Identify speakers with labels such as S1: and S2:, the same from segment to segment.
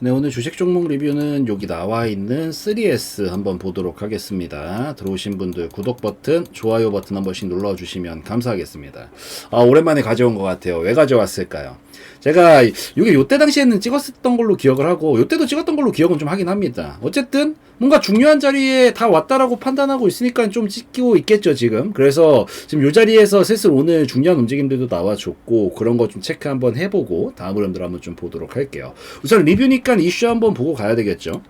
S1: 네, 오늘 주식 종목 리뷰는 여기 나와 있는 3S 한번 보도록 하겠습니다. 들어오신 분들 구독 버튼, 좋아요 버튼 한 번씩 눌러주시면 감사하겠습니다. 오랜만에 가져온 것 같아요. 왜 가져왔을까요? 제가 이게 요때 당시에는 찍었었던 걸로 기억을 하고 요때도 찍었던 걸로 기억은 좀 하긴 합니다. 어쨌든 뭔가 중요한 자리에 다 왔다라고 판단하고 있으니까 좀 찍히고 있겠죠 지금. 그래서 지금 요 자리에서 슬슬 오늘 중요한 움직임들도 나와줬고 그런 거 좀 체크 한번 해보고 다음 흐름들 한번 좀 보도록 할게요. 우선 리뷰니까 이슈 한번 보고 가야 되겠죠.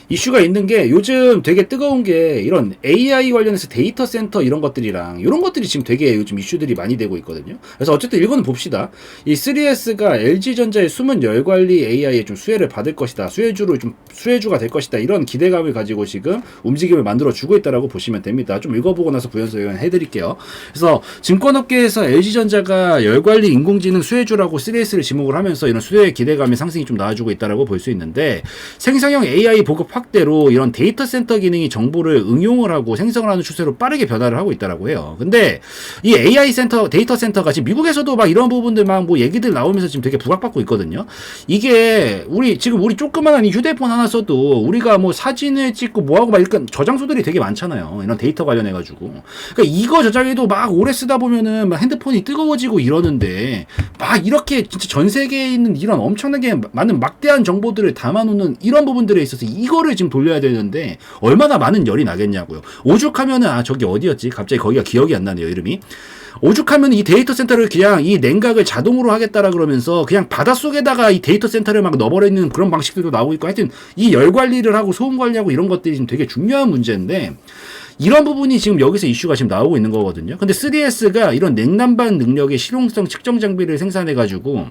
S1: 이슈가 있는 게 요즘 되게 뜨거운 게 이런 AI 관련해서 데이터 센터 이런 것들이랑 이런 것들이 지금 되게 요즘 이슈들이 많이 되고 있거든요. 그래서 어쨌든 이거는 봅시다. 이 3S가 LG전자의 숨은 열 관리 AI에 좀 수혜를 받을 것이다. 수혜주가 될 것이다. 이런 기대감을 가지고 지금 움직임을 만들어 주고 있다라고 보시면 됩니다. 좀 읽어보고 나서 부연 설명해 드릴게요. 그래서 증권업계에서 LG전자가 열 관리 인공지능 수혜주라고 3S를 지목을 하면서 이런 수혜의 기대감의 상승이 좀 나와주고 있다라고 볼 수 있는데 생성형 AI 보급 확대로 이런 데이터 센터 기능이 정보를 응용을 하고 생성을 하는 추세로 빠르게 변화를 하고 있다라고 해요. 근데 이 AI 센터, 데이터 센터가 지금 미국에서도 막 이런 부분들 막 뭐 얘기들 나오면서 지금 되게 부각받고 있거든요. 이게 우리 조그만한 이 휴대폰 하나 써도 우리가 뭐 사진을 찍고 뭐하고 막 이런 저장소들이 되게 많잖아요. 이런 데이터 관련해가지고. 그러니까 이거 저장해도 막 오래 쓰다 보면은 막 핸드폰이 뜨거워지고 이러는데 막 이렇게 진짜 전 세계에 있는 이런 엄청나게 많은 막대한 정보들을 담아놓는 이런 부분들에 있어서 이거를 지금 돌려야 되는데 얼마나 많은 열이 나겠냐고요. 오죽하면은 저기 어디였지? 갑자기 거기가 기억이 안 나네요, 이름이. 오죽하면 이 데이터 센터를 그냥 이 냉각을 자동으로 하겠다라 그러면서 그냥 바닷속에다가 이 데이터 센터를 막 넣어버리는 그런 방식들도 나오고 있고 하여튼 이 열 관리를 하고 소음 관리하고 이런 것들이 지금 되게 중요한 문제인데 이런 부분이 지금 여기서 이슈가 지금 나오고 있는 거거든요. 근데 3S가 이런 냉난방 능력의 실용성 측정 장비를 생산해가지고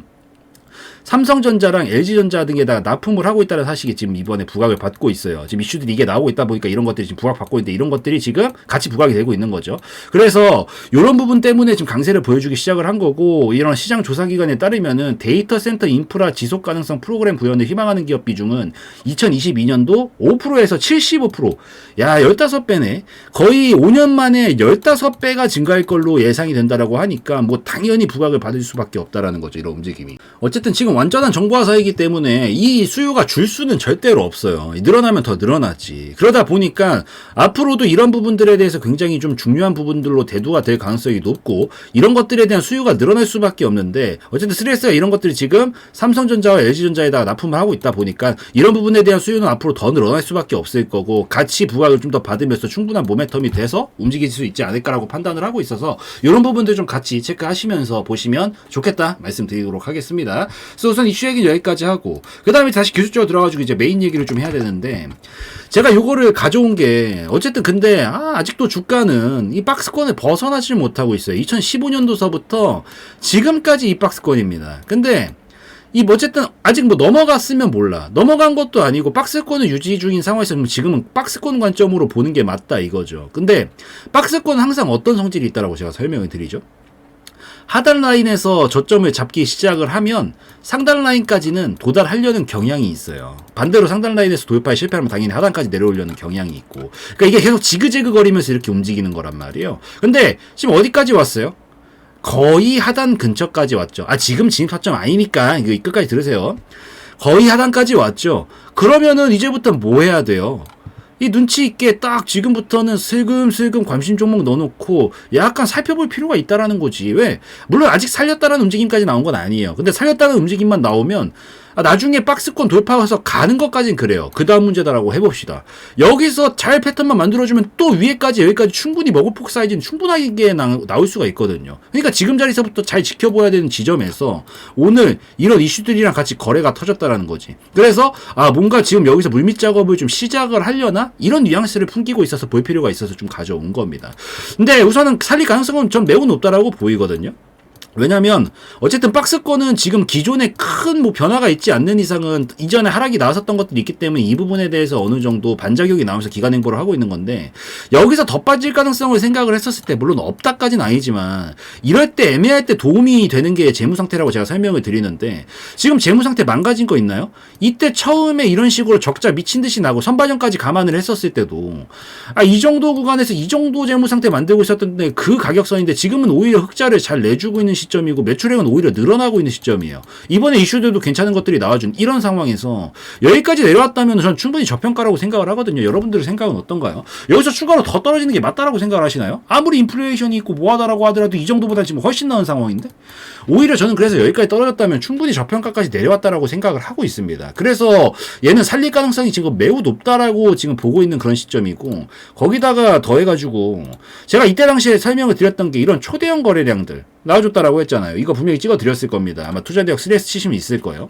S1: 삼성전자랑 LG전자 등에다가 납품을 하고 있다는 사실이 지금 이번에 부각을 받고 있어요. 지금 이슈들이 이게 나오고 있다 보니까 이런 것들이 지금 부각받고 있는데 이런 것들이 지금 같이 부각이 되고 있는 거죠. 그래서 이런 부분 때문에 지금 강세를 보여주기 시작을 한 거고 이런 시장 조사기관에 따르면은 데이터 센터 인프라 지속 가능성 프로그램 구현을 희망하는 기업 비중은 2022년도 5%에서 75%. 야, 15배네. 거의 5년 만에 15배가 증가할 걸로 예상이 된다라고 하니까 뭐 당연히 부각을 받을 수밖에 없다라는 거죠. 이런 움직임이. 어쨌든 지금 완전한 정보화사이기 때문에 이 수요가 줄 수는 절대로 없어요. 늘어나면 더 늘어나지. 그러다 보니까 앞으로도 이런 부분들에 대해서 굉장히 좀 중요한 부분들로 대두가 될 가능성이 높고 이런 것들에 대한 수요가 늘어날 수밖에 없는데 어쨌든 3S가 이런 것들이 지금 삼성전자와 LG전자에다가 납품을 하고 있다 보니까 이런 부분에 대한 수요는 앞으로 더 늘어날 수밖에 없을 거고 같이 부각을 좀 더 받으면서 충분한 모멘텀이 돼서 움직일 수 있지 않을까라고 판단을 하고 있어서 이런 부분들 좀 같이 체크하시면서 보시면 좋겠다 말씀드리도록 하겠습니다. 그래서 우선 이슈 얘기는 여기까지 하고 그 다음에 다시 기술적으로 들어가지고 이제 메인 얘기를 좀 해야 되는데 제가 요거를 가져온 게 어쨌든 근데 아직도 주가는 이 박스권을 벗어나지 못하고 있어요. 2015년도서부터 지금까지 이 박스권입니다. 근데 이 어쨌든 아직 뭐 넘어갔으면 몰라. 넘어간 것도 아니고 박스권을 유지 중인 상황에서 지금은 박스권 관점으로 보는 게 맞다 이거죠. 근데 박스권은 항상 어떤 성질이 있다라고 제가 설명을 드리죠. 하단 라인에서 저점을 잡기 시작을 하면 상단 라인까지는 도달하려는 경향이 있어요. 반대로 상단 라인에서 돌파에 실패하면 당연히 하단까지 내려오려는 경향이 있고. 그러니까 이게 계속 지그재그 거리면서 이렇게 움직이는 거란 말이에요. 근데 지금 어디까지 왔어요? 거의 하단 근처까지 왔죠. 지금 진입 타점 아니니까 이거 끝까지 들으세요. 거의 하단까지 왔죠. 그러면은 이제부터 뭐 해야 돼요? 이 눈치 있게 딱 지금부터는 슬금슬금 관심 종목 넣어놓고 약간 살펴볼 필요가 있다라는 거지. 왜? 물론 아직 살렸다는 움직임까지 나온 건 아니에요. 근데 살렸다는 움직임만 나오면 나중에 박스권 돌파해서 가는 것까진 그래요. 그 다음 문제다라고 해봅시다. 여기서 잘 패턴만 만들어주면 또 위에까지 여기까지 충분히 먹을 폭 사이즈는 충분하게 나올 수가 있거든요. 그러니까 지금 자리에서부터 잘 지켜봐야 되는 지점에서 오늘 이런 이슈들이랑 같이 거래가 터졌다라는 거지. 그래서 뭔가 지금 여기서 물밑 작업을 좀 시작을 하려나? 이런 뉘앙스를 풍기고 있어서 볼 필요가 있어서 좀 가져온 겁니다. 근데 우선은 살릴 가능성은 좀 매우 높다라고 보이거든요. 왜냐면 어쨌든 박스권은 지금 기존에 큰 뭐 변화가 있지 않는 이상은 이전에 하락이 나왔었던 것들이 있기 때문에 이 부분에 대해서 어느 정도 반작용이 나오면서 기간 행보를 하고 있는 건데 여기서 더 빠질 가능성을 생각을 했었을 때 물론 없다까지는 아니지만 이럴 때 애매할 때 도움이 되는 게 재무 상태라고 제가 설명을 드리는데 지금 재무 상태 망가진 거 있나요? 이때 처음에 이런 식으로 적자 미친 듯이 나고 선반영까지 감안을 했었을 때도 이 정도 구간에서 이 정도 재무 상태 만들고 있었던데 그 가격선인데 지금은 오히려 흑자를 잘 내주고 있는 시점이고 매출액은 오히려 늘어나고 있는 시점이에요. 이번에 이슈들도 괜찮은 것들이 나와준 이런 상황에서 여기까지 내려왔다면 저는 충분히 저평가라고 생각을 하거든요. 여러분들의 생각은 어떤가요? 여기서 추가로 더 떨어지는 게 맞다라고 생각을 하시나요? 아무리 인플레이션이 있고 뭐하다라고 하더라도 이 정도보다 지금 훨씬 나은 상황인데 오히려 저는 그래서 여기까지 떨어졌다면 충분히 저평가까지 내려왔다라고 생각을 하고 있습니다. 그래서 얘는 살릴 가능성이 지금 매우 높다라고 지금 보고 있는 그런 시점이고 거기다가 더해가지고 제가 이때 당시에 설명을 드렸던 게 이런 초대형 거래량들 나와줬다라고 했잖아요. 이거 분명히 찍어드렸을 겁니다. 아마 투자대학 3S 치시면 있을 거예요.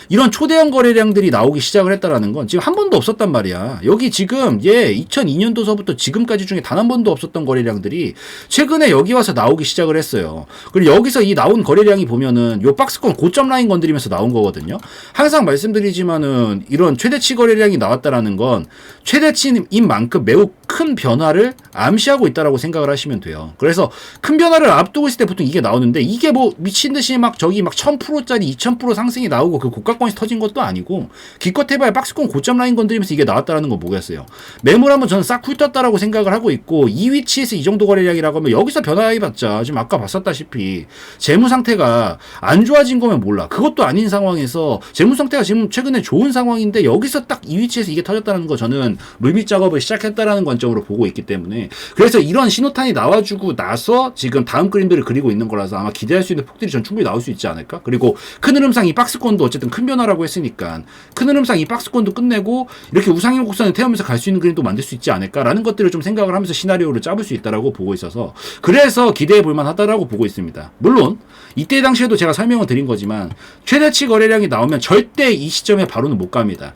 S1: 이런 초대형 거래량들이 나오기 시작을 했다라는 건 지금 한 번도 없었단 말이야. 여기 지금 2002년도서부터 지금까지 중에 단 한 번도 없었던 거래량들이 최근에 여기 와서 나오기 시작을 했어요. 그리고 여기서 이 나온 거래량이 보면은 요 박스권 고점 라인 건드리면서 나온 거거든요. 항상 말씀드리지만은 이런 최대치 거래량이 나왔다라는 건 최대치인 만큼 매우 큰 변화를 암시하고 있다라고 생각을 하시면 돼요. 그래서 큰 변화를 앞두고 있을 때 보통 이게 나오는데 이게 뭐 미친 듯이 막 저기 막 1000%짜리 2000% 상승이 나오고 그 고가권이 터진 것도 아니고 기껏 해봐야 박스권 고점 라인 건드리면서 이게 나왔다라는 거 뭐겠어요. 매물 한번 저는 싹 훑었다라고 생각을 하고 있고 이 위치에서 이 정도 거래량이라고 하면 여기서 변화해봤자 지금 아까 봤었다시피 재무 상태가 안 좋아진 거면 몰라. 그것도 아닌 상황에서 재무 상태가 지금 최근에 좋은 상황인데 여기서 딱 이 위치에서 이게 터졌다는 거 저는 물밑 작업을 시작했다라는 관점으로 보고 있기 때문에 그래서 이런 신호탄이 나와주고 나서 지금 다음 그림들을 그리고 있는 거라서 아마 기대할 수 있는 폭들이 전 충분히 나올 수 있지 않을까? 그리고 큰 흐름상 이 박스권도 어쨌든 큰 변화라고 했으니까 큰 흐름상 이 박스권도 끝내고 이렇게 우상향 곡선을 태우면서 갈 수 있는 그림도 만들 수 있지 않을까라는 것들을 좀 생각을 하면서 시나리오를 짜볼 수 있다라고 보고 있어서 그래서 기대해 볼 만하다라고 보고 있습니다. 물론 이때 당시에도 제가 설명을 드린 거지만 최대치 거래량이 나오면 절대 이 시점에 바로는 못 갑니다.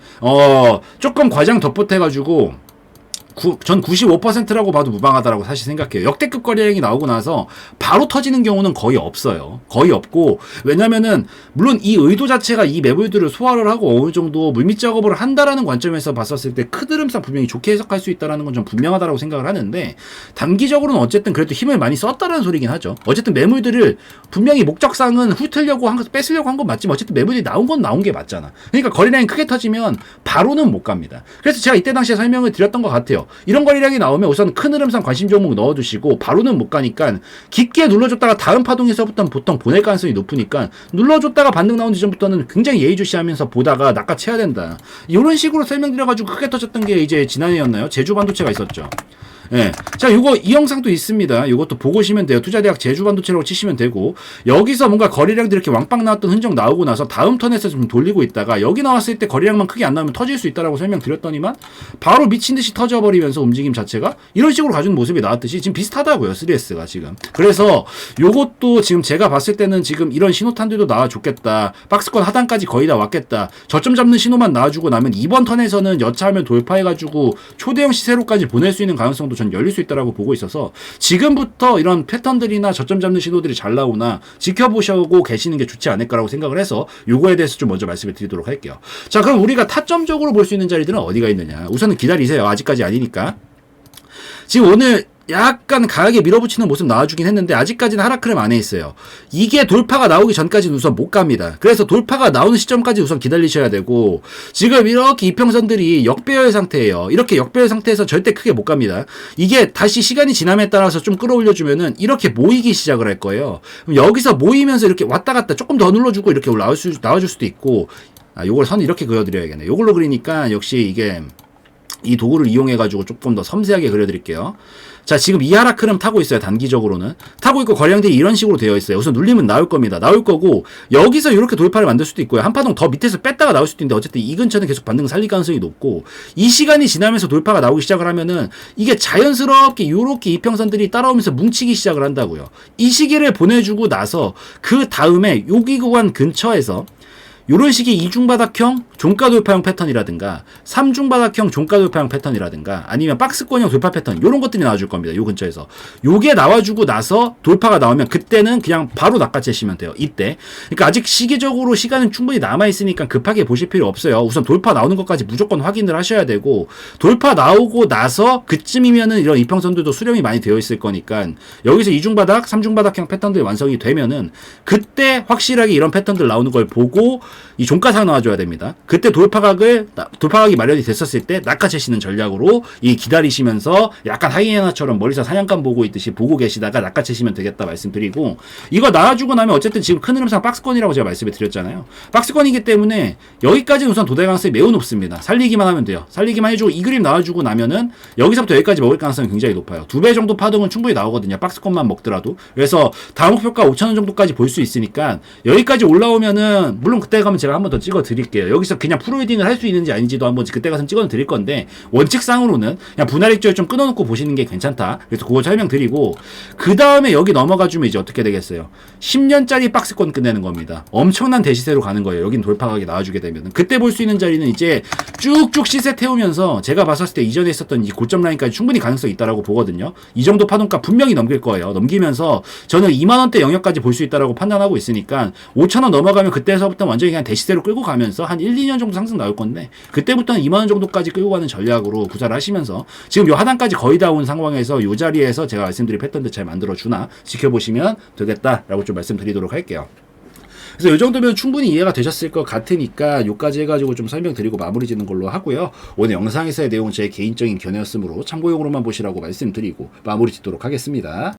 S1: 조금 과장 덧붙여가지고 전 95%라고 봐도 무방하다라고 사실 생각해요. 역대급 거래량이 나오고 나서 바로 터지는 경우는 거의 없어요. 거의 없고 왜냐면은 물론 이 의도 자체가 이 매물들을 소화를 하고 어느 정도 물밑 작업을 한다라는 관점에서 봤었을 때 큰 흐름상 분명히 좋게 해석할 수 있다라는 건 좀 분명하다라고 생각을 하는데 단기적으로는 어쨌든 그래도 힘을 많이 썼다라는 소리긴 하죠. 어쨌든 매물들을 분명히 목적상은 훑으려고 뺏으려고 한 건 맞지만 어쨌든 매물들이 나온 건 나온 게 맞잖아. 그러니까 거래량이 크게 터지면 바로는 못 갑니다. 그래서 제가 이때 당시에 설명을 드렸던 것 같아요. 이런 거래량이 나오면 우선 큰 흐름상 관심 종목 넣어두시고 바로는 못 가니까 깊게 눌러줬다가 다음 파동에서부터는 보통 보낼 가능성이 높으니까 눌러줬다가 반등 나온 지점부터는 굉장히 예의주시하면서 보다가 낚아채야 된다. 이런 식으로 설명드려가지고 크게 터졌던 게 이제 지난해였나요? 제주 반도체가 있었죠. 예. 자, 이 영상도 있습니다. 이것도 보고 오시면 돼요. 투자대학 제주반도체라고 치시면 되고, 여기서 뭔가 거래량들이 이렇게 왕빵 나왔던 흔적 나오고 나서 다음 턴에서 좀 돌리고 있다가, 여기 나왔을 때 거래량만 크게 안 나오면 터질 수 있다라고 설명드렸더니만, 바로 미친 듯이 터져버리면서 움직임 자체가 이런 식으로 가져온 모습이 나왔듯이 지금 비슷하다고요. 3S가 지금. 그래서 요것도 지금 제가 봤을 때는 지금 이런 신호탄들도 나와줬겠다. 박스권 하단까지 거의 다 왔겠다. 저점 잡는 신호만 나와주고 나면 이번 턴에서는 여차하면 돌파해가지고 초대형 시세로까지 보낼 수 있는 가능성도 전 열릴 수 있다라고 보고 있어서 지금부터 이런 패턴들이나 저점 잡는 신호들이 잘 나오나 지켜보시고 계시는 게 좋지 않을까라고 생각을 해서 요거에 대해서 좀 먼저 말씀을 드리도록 할게요. 자, 그럼 우리가 타점적으로 볼 수 있는 자리들은 어디가 있느냐. 우선은 기다리세요. 아직까지 아니니까. 지금 오늘 약간 강하게 밀어붙이는 모습 나와주긴 했는데 아직까지는 하락 흐름 안에 있어요. 이게 돌파가 나오기 전까지는 우선 못 갑니다. 그래서 돌파가 나오는 시점까지 우선 기다리셔야 되고 지금 이렇게 이평선들이 역배열 상태예요. 이렇게 역배열 상태에서 절대 크게 못 갑니다. 이게 다시 시간이 지남에 따라서 좀 끌어올려주면은 이렇게 모이기 시작을 할 거예요. 그럼 여기서 모이면서 이렇게 왔다 갔다 조금 더 눌러주고 이렇게 나와줄 수도 있고 요걸 선 이렇게 그려드려야겠네. 요걸로 그리니까 역시 이게 이 도구를 이용해가지고 조금 더 섬세하게 그려드릴게요. 자, 지금 이 하락 흐름 타고 있어요. 단기적으로는. 타고 있고 거래량들이 이런 식으로 되어 있어요. 우선 눌리면 나올 겁니다. 나올 거고 여기서 이렇게 돌파를 만들 수도 있고요. 한 파동 더 밑에서 뺐다가 나올 수도 있는데 어쨌든 이 근처는 계속 반등 살릴 가능성이 높고 이 시간이 지나면서 돌파가 나오기 시작을 하면은 이게 자연스럽게 요렇게 이평선들이 따라오면서 뭉치기 시작을 한다고요. 이 시기를 보내주고 나서 그 다음에 여기 구간 근처에서 요런 식의 이중바닥형 종가 돌파형 패턴이라든가 3중바닥형 종가 돌파형 패턴이라든가 아니면 박스권형 돌파 패턴 요런 것들이 나와줄 겁니다. 요 근처에서 요게 나와주고 나서 돌파가 나오면 그때는 그냥 바로 낚아채시면 돼요. 이때 그러니까 아직 시기적으로 시간은 충분히 남아있으니까 급하게 보실 필요 없어요. 우선 돌파 나오는 것까지 무조건 확인을 하셔야 되고 돌파 나오고 나서 그쯤이면은 이런 이평선들도 수렴이 많이 되어 있을 거니까 여기서 이중바닥 3중바닥형 패턴들이 완성이 되면은 그때 확실하게 이런 패턴들 나오는 걸 보고 이 종가상 나와줘야 됩니다. 그때 돌파각이 마련이 됐었을 때 낚아채시는 전략으로 이 기다리시면서 약간 하이에나처럼 멀리서 사냥감 보고 있듯이 보고 계시다가 낚아채시면 되겠다 말씀드리고, 이거 나와주고 나면 어쨌든 지금 큰 흐름상 박스권이라고 제가 말씀을 드렸잖아요. 박스권이기 때문에 여기까지는 우선 도달 가능성이 매우 높습니다. 살리기만 하면 돼요. 살리기만 해주고 이 그림 나와주고 나면은 여기서부터 여기까지 먹을 가능성이 굉장히 높아요. 2배 정도 파동은 충분히 나오거든요. 박스권만 먹더라도. 그래서 다음 목표가 5,000원 정도까지 볼 수 있으니까 여기까지 올라오면은, 물론 그때 가면 제가 한번 더 찍어 드릴게요. 여기서 그냥 프로리딩을 할 수 있는지 아닌지도 한번 그때 가서 찍어 드릴 건데, 원칙상으로는 그냥 분할 익절 좀 끊어놓고 보시는 게 괜찮다. 그래서 그거 설명드리고, 그 다음에 여기 넘어가주면 이제 어떻게 되겠어요? 10년짜리 박스권 끝내는 겁니다. 엄청난 대시세로 가는 거예요. 여긴 돌파각이 나와주게 되면. 그때 볼 수 있는 자리는 이제 쭉쭉 시세 태우면서 제가 봤었을 때 이전에 있었던 이 고점 라인까지 충분히 가능성이 있다라고 보거든요. 이 정도 파동가 분명히 넘길 거예요. 넘기면서 저는 2만원대 영역까지 볼 수 있다라고 판단하고 있으니까 5,000원 넘어가면 그때서부터 완전히 그냥 대시세로 끌고 가면서 한 1, 2년 정도 상승 나올 건데, 그때부터는 2만원 정도까지 끌고 가는 전략으로 구사를 하시면서 지금 요 하단까지 거의 다 온 상황에서 요 자리에서 제가 말씀드린 패턴들 잘 만들어주나 지켜보시면 되겠다라고 좀 말씀드리도록 할게요. 그래서 이 정도면 충분히 이해가 되셨을 것 같으니까 요까지 해가지고 좀 설명드리고 마무리 짓는 걸로 하고요. 오늘 영상에서의 내용은 제 개인적인 견해였으므로 참고용으로만 보시라고 말씀드리고 마무리 짓도록 하겠습니다.